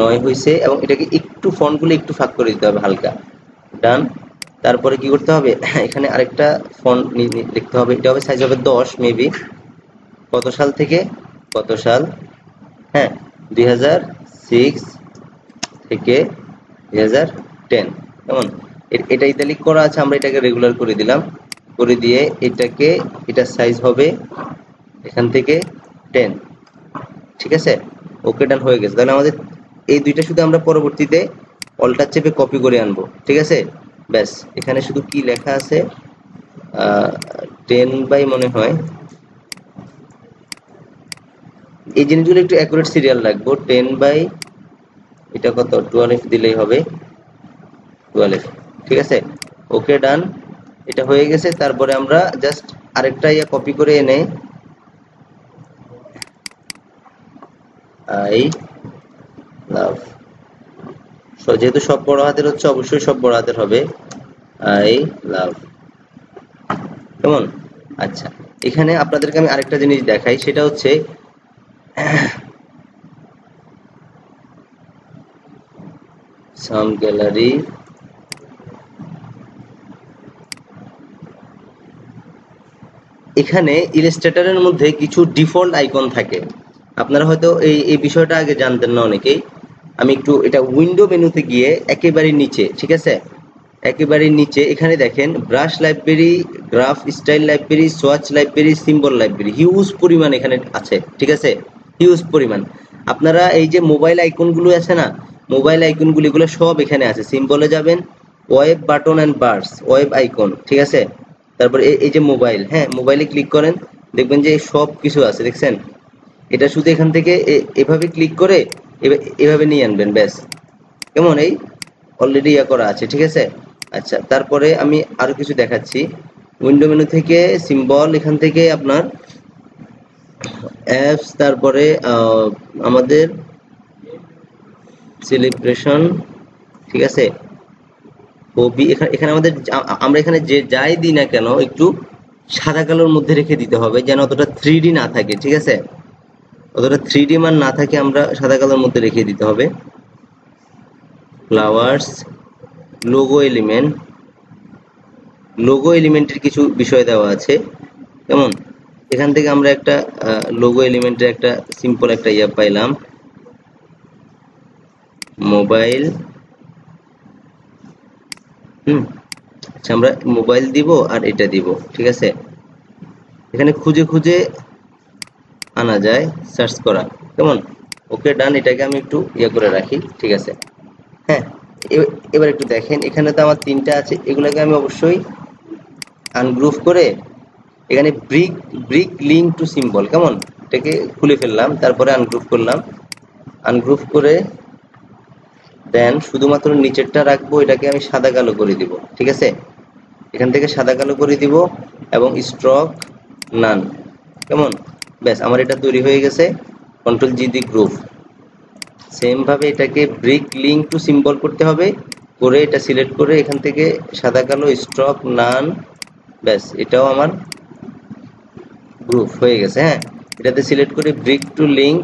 9 হয়েছে এবং এটাকে একটু ফন্টগুলো একটু ফাঁক করে দিতে হবে হালকা, ডান। তারপরে কি করতে হবে, এখানে আরেকটা ফন্ট লিখতে হবে, এটা হবে সাইজ হবে 10 মেবি, কত সাল থেকে কত সাল, হ্যাঁ 2006 থেকে 2010, কেমন, এটা ইতালিক করা আছে, আমরা এটাকে রেগুলার করে দিলাম, করে দিয়ে এটাকে এটা সাইজ হবে এখান থেকে 10, ঠিক আছে, ওকে ডান হয়ে গেছে। তাহলে আমাদের এই দুইটা শুধু আমরা পরবর্তীতে অল্টার চেপে কপি করে আনবো, ঠিক আছে, ব্যাস। এখানে শুধু কি লেখা আছে 10 বাই মনে হয়, এই জিনিসগুলো একটু অ্যাকুরেট সিরিয়াল রাখবো, 10 বাই এটা কত 12 দিলেই হবে, 12, ঠিক আছে, ওকে ডান, এটা হয়ে গেছে। তারপরে আমরা জাস্ট আরেকটা ইয়া কপি করে এনে আই লাভ, যেহেতু সব বড় হাতের হচ্ছে অবশ্যই সব বড় হাতের হবে, আই লাভ, কেমন। আচ্ছা, এখানে আপনাদেরকে আমি আরেকটা জিনিস দেখাই, সেটা হচ্ছে সাম গ্যালারি, এখানে ইলাস্ট্রেটরের মধ্যে কিছু ডিফল্ট আইকন থাকে, আপনারা হয়তো এই বিষয়টা আগে জানতেন না অনেকেই। আমি একটু এটা উইন্ডো মেনুতে গিয়ে একেবারে নিচে, ঠিক আছে, একেবারে নিচে এখানে দেখেন brush library, graph style library, swatch library, symbol library, huge পরিমাণ এখানে আছে, ঠিক আছে, হিউজ পরিমাণ। আপনারা এই যে মোবাইল আইকনগুলো আছে না, মোবাইল আইকনগুলো এগুলো সব এখানে আছে, সিম্বলে যাবেন, web button and bars, web icon, ঠিক আছে, তারপরে এই যে মোবাইল, হ্যাঁ মোবাইলে ক্লিক করেন, দেখবেন যে সব কিছু আছে, দেখছেন, এটা শুধু এখান থেকে এভাবে ক্লিক করে এভাবে নিয়ে আনবেন, ব্যাস, কেমন, এই অলরেডি ইয়া করা আছে, ঠিক আছে। আচ্ছা, তারপরে আমি আরো কিছু দেখাচ্ছি, উইন্ডো মেনু থেকে সিম্বল, এখান থেকে আপনার অ্যাপস, তারপরে আমাদের সেলিব্রেশন, ঠিক আছে, হবি, এখানে আমাদের আমরা এখানে যে যাই দিই না কেন একটু সাদা কালোর মধ্যে রেখে দিতে হবে, যেন অতটা 3D না থাকে, ঠিক আছে? অতটা 3D মান না থাকে, আমরা সাদা কালোর মধ্যে রেখে দিতে হবে। ফ্লাওয়ার্স, লোগো এলিমেন্ট, লোগো এলিমেন্টের কিছু বিষয় দেওয়া আছে, কেমন? এখান থেকে আমরা একটা লোগো এলিমেন্টের একটা সিম্পল একটা ইয়া পাইলাম, মোবাইল। আচ্ছা, আমরা মোবাইল দিব আর এটা দিব, ঠিক আছে? এখানে খুঁজে খুঁজে আনা যায়, সার্চ করা, কেমন? ওকে, ডান। এটাকে আমি একটু ইয়ে করে রাখি, ঠিক আছে? হ্যাঁ, এবার একটু দেখেন, এখানে তো আমার 3টা আছে, এগুলোকে আমি অবশ্যই আনগ্রুপ করে এখানে brick brick link to symbol, কেমন? এটাকে খুলে ফেললাম, তারপরে আনগ্রুপ করলাম, আনগ্রুপ করে দেন শুধুমাত্র নিচেরটা রাখবো, এটাকে আমি সাদা কালো করে দিব, ঠিক আছে? এখান থেকে সাদা কালো করে দিব এবং স্ট্রোক নান, কেমন? ব্যাস, আমার এটা তৈরি হয়ে গেছে। কন্ট্রোল জি দি গ্রুপ। সেম ভাবে এটাকে ব্রিক লিঙ্ক টু সিম্বল করতে হবে, করে এটা সিলেক্ট করে এখান থেকে সাদা কালো স্ট্রোক নান, ব্যাস, এটাও আমার গ্রুপ হয়ে গেছে। হ্যাঁ, এটাতে সিলেক্ট করে ব্রিক টু লিঙ্ক,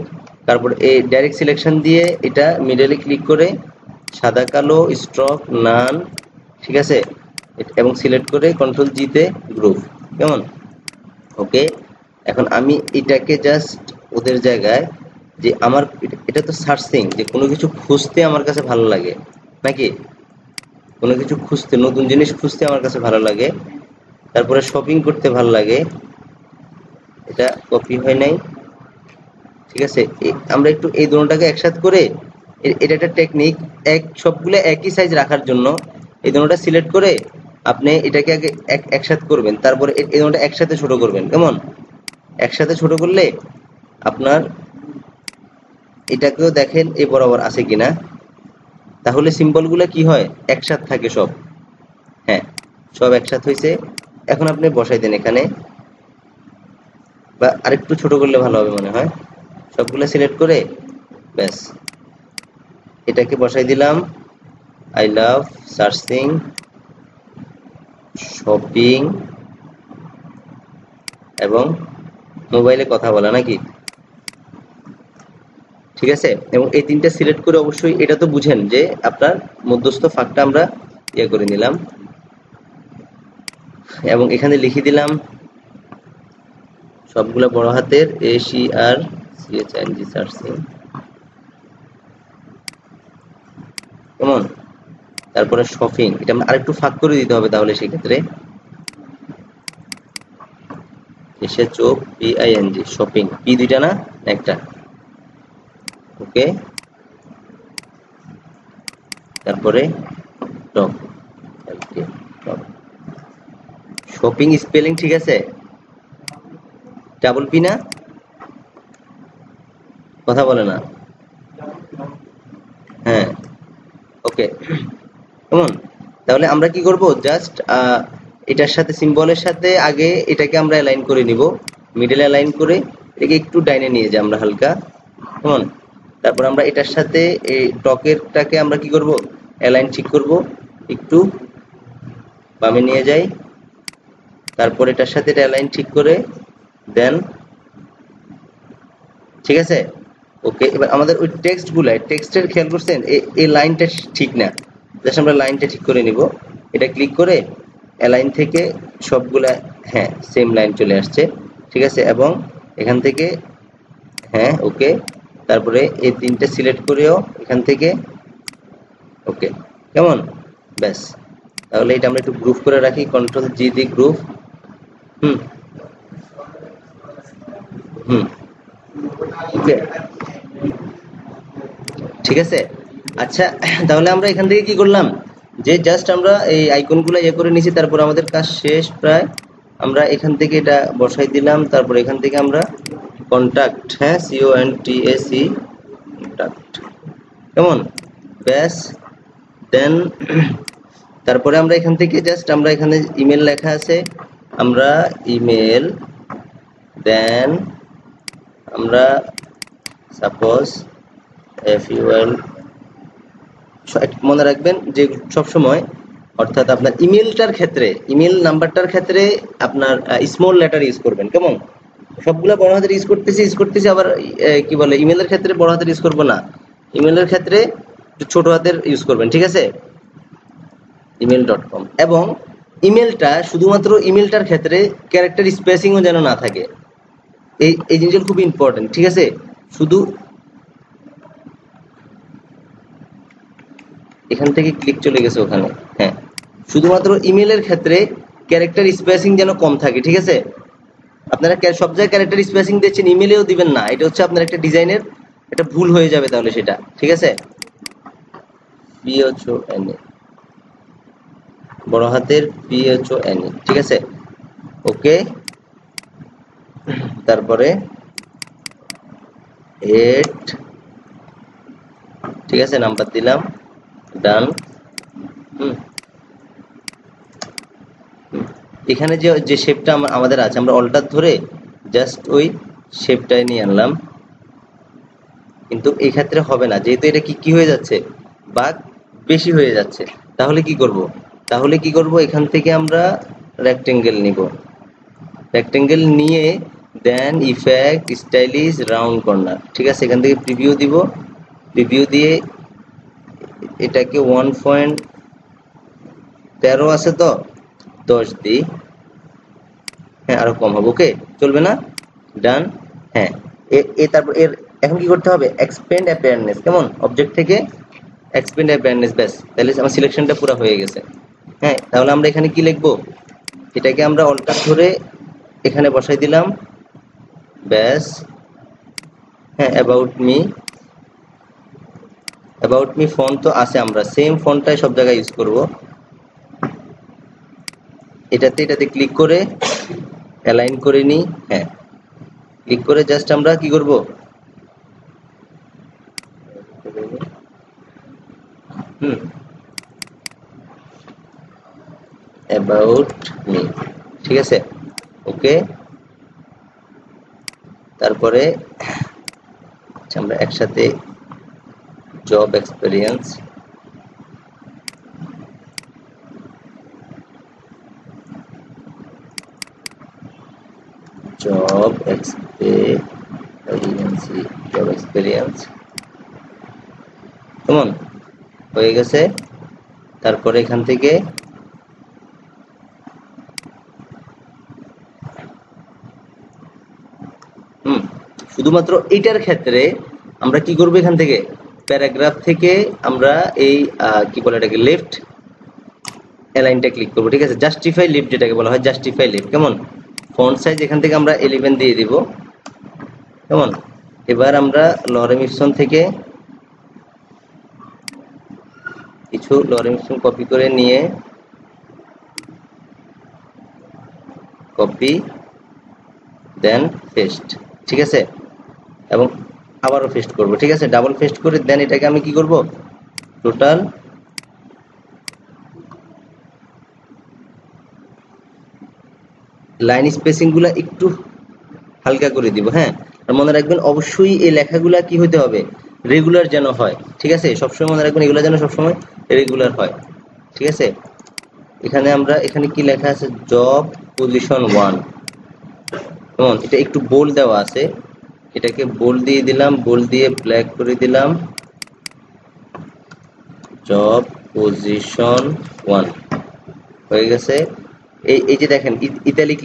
তারপর এই ডাইরেক্ট সিলেকশন দিয়ে এটা মিডলে ক্লিক করে সাদা কালো স্ট্রোক নান, ঠিক আছে? এবং সিলেক্ট করে কন্ট্রোল জি তে গ্রুপ, কেমন? ওকে, এখন আমি এটাকে জাস্ট ওদের জায়গায়, যে আমার এটা তো সার্চিং, যে কোনো কিছু খুঁজতে আমার কাছে ভালো লাগে নাকি? কোনো কিছু খুঁজতে, নতুন জিনিস খুঁজতে আমার কাছে ভালো লাগে, তারপরে শপিং করতে ভালো লাগে। এটা কপি হয় নাই, ঠিক আছে? আমরা একটু এই দুটোটাকে একসাথে করে, এটা একটা টেকনিক, সবগুলো একই সাইজ রাখার জন্য এই দুটোটা সিলেক্ট করে আপনি এটাকে আগে একসাথে করবেন, তারপরে এই দুটোটা একসাথে ছোট করবেন, কেমন? একসাথে ছোট করলে আপনার এটাকেও দেখেন এই বরাবর আছে কিনা, তাহলে সিম্বলগুলো কি হয়, একসাথে থাকে সব। হ্যাঁ, সব একসাথে হয়েছে। এখন আপনি বসাই দেন এখানে, বা আরেকটু ছোট করলে ভালো হবে মনে হয়। সবগুলো সিলেক্ট করে ব্যাস এটাকে বসাই দিলাম, আই লাভ সার্চিং শপিং এবং মোবাইলে কথা বলা, নাকি? ঠিক আছে? এবং এই 3টা সিলেক্ট করে অবশ্যই এটা তো বুঝেন যে আপনার মধ্যস্থ ফাঁকটা আমরা ইয়ে করে নিলাম, এবং এখানে লিখে দিলাম সবগুলা বড় হাতের ACRCHING সার্চিং, কেমন? তারপরে শপিং, এটা আমরা আরেকটু ফাঁক করে দিতে হবে, তাহলে সেক্ষেত্রে SHOPING শপিং, পি দুইটা না একটা, ওকে। তারপরে টপ, শপিং স্পেলিং ঠিক আছে? ডাবল পি না? কথা বলে না। হ্যাঁ, ওকে, কেমন? তাহলে আমরা কি করব, জাস্ট এটার সাথে সিম্বলের সাথে আগে এটাকে আমরা অ্যালাইন করে নিব, মিডলে অ্যালাইন করে এটাকে একটু ডাইনে নিয়ে যাই আমরা হালকা, কেমন? তারপর আমরা এটার সাথে এই টকেরটাকে আমরা কি করব, অ্যালাইন ঠিক করব, একটু বামে নিয়ে যাই, তারপর এটার সাথে এটা অ্যালাইন ঠিক করে দেন, ঠিক আছে? ওকে, এবার আমাদের ওই টেক্সটগুলো, টেক্সটের খেয়াল করছেন এই লাইনটা ঠিক না, জাস্ট আমরা লাইনটা ঠিক করে নিব, এটা ক্লিক করে অ্যালাইন থেকে সবগুলা, হ্যাঁ, সেম লাইন চলে আসছে, ঠিক আছে? এবং এখান থেকে, হ্যাঁ, ওকে, তারপরে এই 3টে সিলেক্ট করেও এখান থেকে ওকে, কেমন? ব্যাস, তাহলে এটা আমরা একটু গ্রুপ করে রাখি, কন্ট্রোল জি দি গ্রুপ। হুম হুম ওকে, ঠিক আছে। আচ্ছা, তাহলে আমরা এখান থেকে কি করলাম, যে জাস্ট আমরা এই আইকনগুলো ইয়ে করে নিয়েছি, তারপর আমাদের কাজ শেষ প্রায়। আমরা এখান থেকে এটা বসাই দিলাম, তারপর এখান থেকে আমরা কন্টাক্ট, হ্যাঁ, CONTAC কন্টাক্ট, কেমন? ব্যাস, দেন তারপরে আমরা এখান থেকে জাস্ট আমরা এখানে ইমেল লেখা আছে, আমরা ইমেল, দেন আমরা সাপোজ FUL, মনে রাখবেন যে সব সময় অর্থাৎ আপনার ইমেলটার ক্ষেত্রে, ইমেল নাম্বারটার ক্ষেত্রে আপনার স্মল লেটার ইউজ করবেন। কেমন? সবগুলা বড় হাতের ইউজ করতেছি আবার কি বলে ইমেলের ক্ষেত্রে বড় হাতের ইউজ করব না, ইমেলের ক্ষেত্রে ছোট হাতের ইউজ করবেন। ঠিক আছে, email.com। এবং ইমেলটা শুধুমাত্র ইমেলটার ক্ষেত্রে ক্যারেক্টার স্পেসিংও যেন না থাকে, এই জিনিসগুলো খুব ইম্পর্টেন্ট। ঠিক আছে, শুধু এখান থেকে ক্লিক চলে গেছে ওখানে। হ্যাঁ, শুধুমাত্র ইমেলের ক্ষেত্রে ক্যারেক্টার স্পেসিং যেন কম থাকে। ঠিক আছে, আপনারা সব জায়গায় ক্যারেক্টার স্পেসিং দিচ্ছেন, ইমেলেও দিবেন না, এটা হচ্ছে আপনার একটা ডিজাইনের একটা ভুল হয়ে যাবে তাহলে সেটা। ঠিক আছে, PHONE বড় হাতের PHONE। ঠিক আছে, ওকে। তারপরে 8, ঠিক আছে, নাম্বার দিলাম, ডান। এখানে যে যে শেপটা আমাদের আছে, আমরা অল্টার ধরে জাস্ট ওই শেপটাই নিয়ে আনলাম, কিন্তু এই ক্ষেত্রে হবে না, যেহেতু এটা কি হয়ে যাচ্ছে, বাঁক বেশি হয়ে যাচ্ছে। তাহলে কি করব, এখান থেকে আমরা রেক্টেঙ্গেল নিব, রেক্টেঙ্গেল নিয়ে দেন ইফেক্ট স্টাইলিশ রাউন্ড কর্নার। ঠিক আছে, এখান থেকে প্রিভিউ দিব, প্রিভিউ দিয়ে এটাকে 1.13 আছে তো 10 দিই। হ্যাঁ, আরো কম হবে, ওকে, চলবে না? ডান। হ্যাঁ, তারপর এখন কি করতে হবে, এক্সপেন্ড অ্যাপিয়ারনেস। কেমন? অবজেক্ট থেকে এক্সপেন্ড অ্যাপিয়ারনেস, ব্যাস, তাহলে আমার সিলেকশনটা পুরো হয়ে গেছে। হ্যাঁ, তাহলে আমরা এখানে কি লিখবো, এটাকে আমরা অল্টার ধরে এখানে বসাই দিলাম, ব্যাস। হ্যাঁ, অ্যাবাউট মি ফন্ট তো আছে, আমরা সেম ফন্টটাই সব জায়গায় ইউজ করব। এটাতে ক্লিক করে অ্যালাইন করে নিই। হ্যাঁ, ক্লিক করে জাস্ট আমরা কি করব, অ্যাবাউট মি। ঠিক আছে, ওকে। তারপরে আমরা একসাথে জব এক্সপেরিয়েন্স, জব এক্সপেরিয়েন্স কেমন হয়ে গেছে। তারপরে এখান থেকে শুধুমাত্র এটার ক্ষেত্রে আমরা কি করব, এখান থেকে প্যারাগ্রাফ থেকে আমরা এই কি বলে এটাকে লেফট অ্যালাইনটা ক্লিক করব। ঠিক আছে, জাস্টিফাই লেফট যেটাকে বলা হয়, জাস্টিফাই লেফট। কেমন? ফন্ট সাইজ এখান থেকে আমরা 11 দিয়ে দিব। কেমন? এবার আমরা লরেম ইপসন থেকে কিছু লরেম ইপসন কপি করে নিয়ে কপি দেন পেস্ট। ঠিক আছে, এবং আবারও পেস্ট করব। ঠিক আছে, ডাবল পেস্ট করে দেন এটাকে আমি কি করব, টোটাল লাইন স্পেসিং গুলা একটু হালকা করে দিব। হ্যাঁ, আর মনে রাখবেন অবশ্যই এই লেখাগুলা কি হতে হবে, রেগুলার যেন হয়। ঠিক আছে, সবসময় মনে রাখবেন এগুলা যেন সবসময় রেগুলার হয়। ঠিক আছে, এখানে কি লেখা আছে, জব পজিশন 1। কেমন? এটা একটু বোল্ড দেওয়া আছে, এটাকে বোল্ড দিয়ে দিলাম, বোল্ড দিয়ে ব্ল্যাক করে দিলাম, জব পজিশন 1 হয়ে গেছে। এই যে দেখেন ইতালিক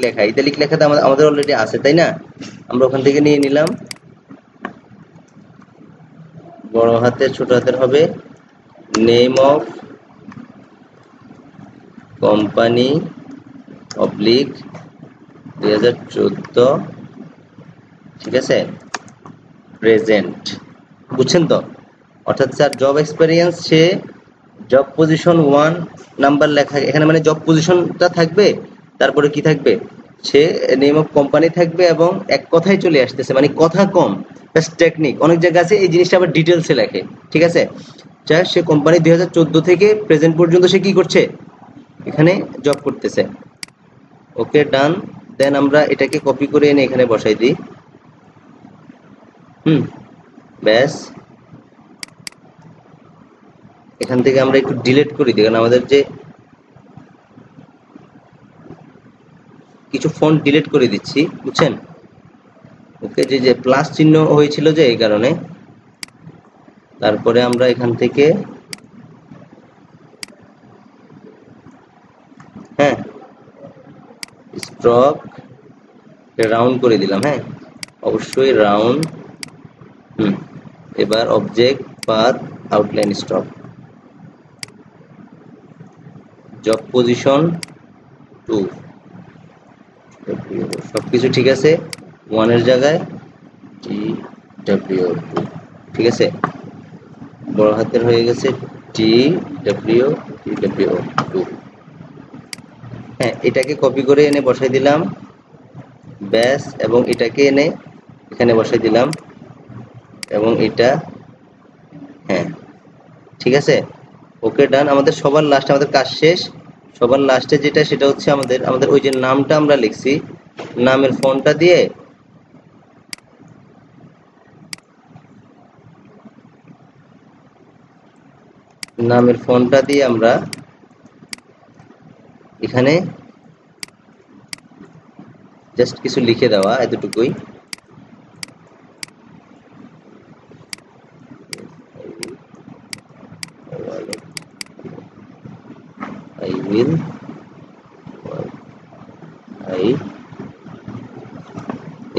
লেখাটা আমাদের অলরেডি আছে, তাই না? আমরা ওখান থেকে নিয়ে নিলাম, বড় হাতের ছোট হাতের হবে, নেম অফ কোম্পানি অবলিক 2014। ঠিক আছে, প্রেজেন্ট। বুঝছেন তো? অর্থাৎ স্যার জব এক্সপেরিয়েন্স, সে জব পজিশন 1 নাম্বার লেখা, এখানে মানে জব পজিশনটা থাকবে, তারপরে কি থাকবে, সে নেম অফ কোম্পানি থাকবে, এবং এক কথায় চলে আসতেছে, মানে কথা কম, ব্যাস টেকনিক। অনেক জায়গা আছে এই জিনিসটা আবার ডিটেলসে লেখে। ঠিক আছে, চাই সে কোম্পানি 2014 থেকে প্রেজেন্ট পর্যন্ত সে কি করছে, এখানে জব করতেছে। ওকে, ডান। দেন আমরা এটাকে কপি করে এনে এখানে বসাই দিই। ব্যাস, এখান থেকে আমরা একটু ডিলিট করে দিই, কারণ আমাদের যে কিছু ফন্ট ডিলিট করে দিচ্ছি, বুঝছেন? ওকে, যে প্লাস চিহ্ন হয়েছিল যে এই কারণে। তারপরে আমরা এখান থেকে হ্যাঁ স্ট্রোক রাউন্ড করে দিলাম। হ্যাঁ, অবশ্যই রাউন্ড। এবার object path outline stroke, job position 2, সবকিছু ঠিক আছে। 1 এর জায়গায় TW2, ঠিক আছে, বড় হাতের হয়ে গেছে TW2। হ্যাঁ, এটাকে কপি করে এনে বসাই দিলাম, ব্যাস, এবং এটাকে এনে এখানে বসাই দিলাম, এবং এটা হ্যাঁ ঠিক আছে। ওকে, ডান। আমাদের সবার লাস্টে আমাদের কাজ শেষ। সবার লাস্টে যেটা, সেটা হচ্ছে আমাদের ওই যে নামটা আমরা লিখছি, নামের ফন্টটা দিয়ে আমরা এখানে জাস্ট কিছু লিখে দেওয়া, এতটুকুই।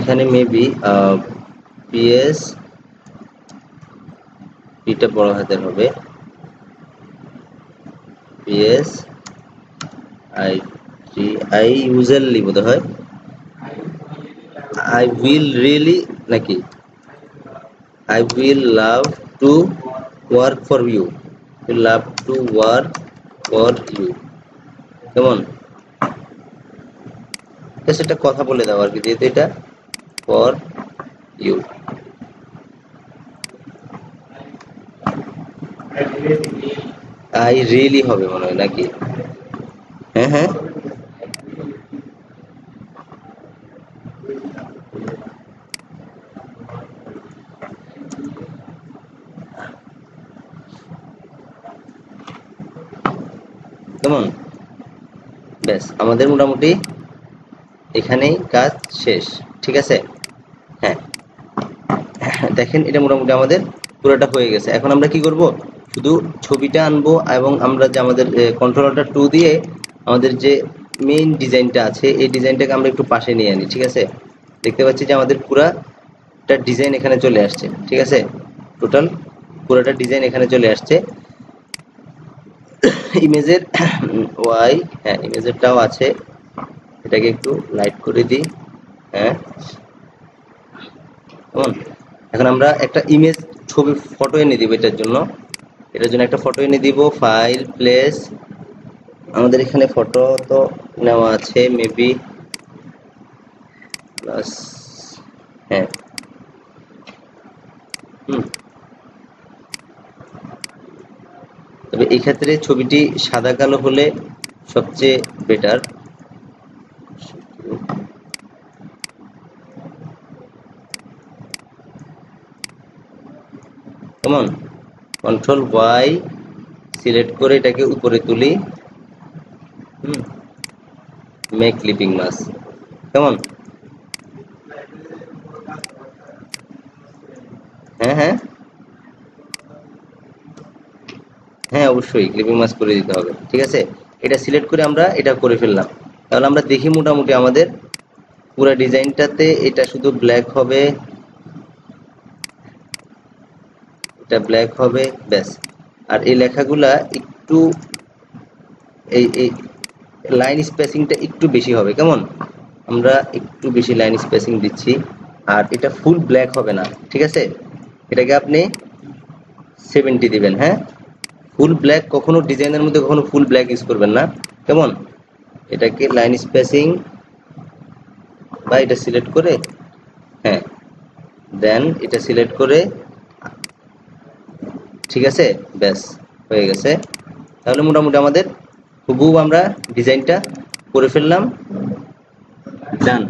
এখানে মেবি PS, এটা বড় হাতের হবে, PS I usually বোধ হয় I will really নাকি I will love to work for you, love to work for you, কেমন? সেটা কথা বলে দাও আর কি, যেহেতু এটা ফর ইউ। আই রিয়েলি হবে মনে হয় নাকি? হ্যাঁ হ্যাঁ, কেমন? ব্যাস, আমাদের মোটামুটি এখানেই কাজ শেষ, ঠিক আছে। হ্যাঁ, দেখেন এটা মোটামুটি আমাদের পুরোটা হয়ে গেছে। এখন আমরা কি করব, শুধু ছবিটা আনবো, এবং আমরা যে আমাদের কন্ট্রোলারটা 2 দিয়ে আমাদের যে মেইন ডিজাইনটা আছে, এই ডিজাইনটাকে আমরা একটু পাশে নিয়ে আনি, ঠিক আছে। দেখতে পাচ্ছি যে আমাদের পুরাটা ডিজাইন এখানে চলে আসছে, ঠিক আছে। টোটাল পুরোটা ডিজাইন এখানে চলে আসছে। ইমেজের ওয়াই, হ্যাঁ ইমেজেরটাও আছে, এটাকে একটু লাইট করে দিই। হ্যাঁ, এখন আমরা একটা ইমেজ ছবি ফটো এনে দিব। এটার জন্য একটা ফটো এনে দিব। ফাইল, প্লেস, আমাদের এখানে ফটো তো নেওয়া আছে মেবি প্লাস, হ্যাঁ তবে এই ক্ষেত্রে ছবিটি সাদা কালো হলে সবচেয়ে বেটার। কেমন? কন্ট্রোল ওয়াই সিলেক্ট করে এটাকে উপরে তুলি, মেক ক্লিপিং মাস্ক, কেমন? হ্যাঁ হ্যাঁ হ্যাঁ, অবশ্যই ক্লিপিং মাস্ক করে দিতে হবে, ঠিক আছে। এটা সিলেক্ট করে আমরা এটা করে ফেললাম। তাহলে আমরা দেখি মোটামুটি আমাদের পুরো ডিজাইনটাতে এটা শুধু ব্ল্যাক হবে, এটা ব্ল্যাক হবে, ব্যাস। আর এই লেখাগুলা একটু এই লাইন স্পেসিংটা একটু বেশি হবে, কেমন? আমরা একটু বেশি লাইন স্পেসিং দিচ্ছি। আর এটা ফুল ব্ল্যাক হবে না, ঠিক আছে। এটাকে আপনি 70 দিবেন। হ্যাঁ, ফুল ব্ল্যাক কখনো ডিজাইনের মধ্যে কখনো ফুল ব্ল্যাক ইউজ করবেন না, কেমন? এটাকে লাইন স্পেসিং বা এটা সিলেক্ট করে, হ্যাঁ দেন এটা সিলেক্ট করে, ঠিক আছে, ব্যাস হয়ে গেছে। তাহলে মোটামুটি আমাদের হুবহু আমরা ডিজাইনটা করে ফেললাম, ডান।